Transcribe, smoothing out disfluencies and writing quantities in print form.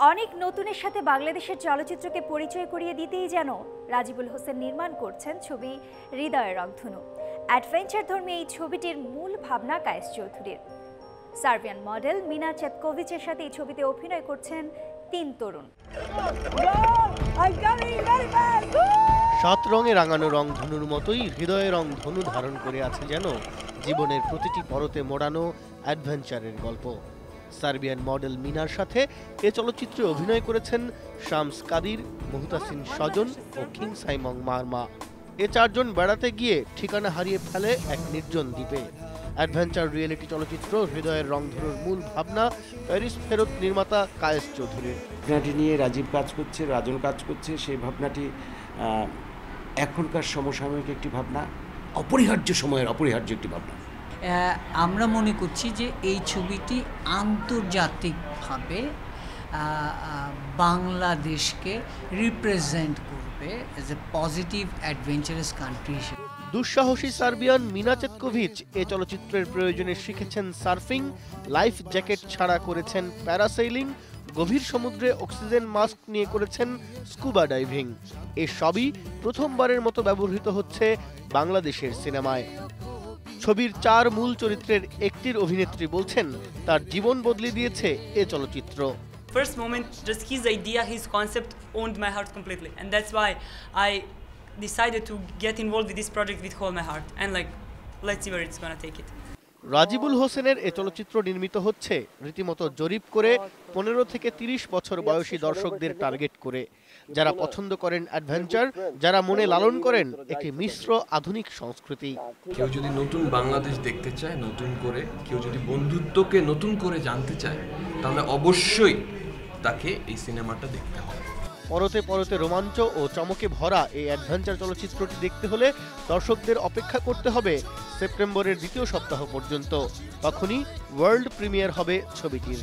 অনেক নতুনের সাথে বাংলাদেশের চলচ্চিত্রকে পরিচয় করিয়ে দিতেই যেন রাজিবুল হোসেন নির্মাণ করছেন ছবি হৃদয়ের রংধনু। অ্যাডভেঞ্চার ধর্মী এই ছবিটির মূল ভাবনা কায়েস চৌধুরীর। সার্বিয়ান মডেল মিনা চেতকোভিচের সাথে এই ছবিতে অভিনয় করছেন ৩ তরুণ। ৭ রঙে রাঙানো রংধনুর মতোই হৃদয়ের রংধনু ধারণ করে আছে যেন জীবনের প্রতিটি পরতে মোড়ানো অ্যাডভেঞ্চারের গল্প। সার্বিয়ান মডেল মিনার সাথে এ চলচ্চিত্রে অভিনয় করেছেন শামস কাদির, মুহতাসিন স্বজন ও কিং সাইমং মারমা। এ 4 জন বেড়াতে গিয়ে ঠিকানা হারিয়ে ফেলে এক নির্জন দ্বীপে। অ্যাডভেঞ্চার রিয়েলিটি চলচ্চিত্র হৃদয়ের রংধনুর মূল ভাবনা প্যারিস ফেরত নির্মাতা কায়েস চৌধুরীর। ভাবনাটি নিয়ে রাজীব কাজ করছে, রাজন কাজ করছে। সেই ভাবনাটি এখনকার সমসাময়িক একটি ভাবনা, অপরিহার্য সময়ের অপরিহার্য একটি ভাবনা। আমরা মনে করছি যে এই ছবিটি আন্তর্জাতিকভাবে বাংলাদেশকে রিপ্রেজেন্ট করবে as a positive adventurous country হিসেবে। দুঃসাহসী সার্বিয়ান মিনা চেতকোভিচ এ চলচ্চিত্রের প্রয়োজনে শিখেছেন সার্ফিং, লাইফ জ্যাকেট ছাড়া করেছেন প্যারাসেইলিং, গভীর সমুদ্রে অক্সিজেন মাস্ক নিয়ে করেছেন স্কুবা ডাইভিং। এ সবই প্রথমবারের মতো ব্যবহৃত হচ্ছে বাংলাদেশের সিনেমায়। ছবির 4 মূল চরিত্রের একটির অভিনেত্রী বলছেন তার জীবন বদলে দিয়েছে এ চলচ্চিত্র। First moment, just his idea, his concept owned my heart completely, and that's why I decided to get involved with this project with all my heart, and let's see where it's gonna take it. Rajibul হোসেনের এ চলচ্চিত্র নির্মিত হচ্ছে রীতিমতো জরিপ করে 15 থেকে 30 বছর বয়সী দর্শকদের টার্গেট করে, যারা পছন্দ করেন অ্যাডভেঞ্চার, যারা মনে লালন করেন একটি মিশ্র আধুনিক সংস্কৃতি। কেউ যদি নতুন বাংলাদেশ দেখতে চায়, নতুন করে কেউ যদি বন্ধুত্বকে নতুন করে জানতে চায়, তাহলে অবশ্যই তাকে এই সিনেমাটা দেখতে হবে। পরতে পরতে রোমাঞ্চ ও চমকে ভরা এই অ্যাডভেঞ্চার চলচ্চিত্রটি দেখতে হলে দর্শকদের অপেক্ষা করতে হবে সেপ্টেম্বরের 2য় সপ্তাহ পর্যন্ত। তখনই ওয়ার্ল্ড প্রিমিয়ার হবে ছবিটির।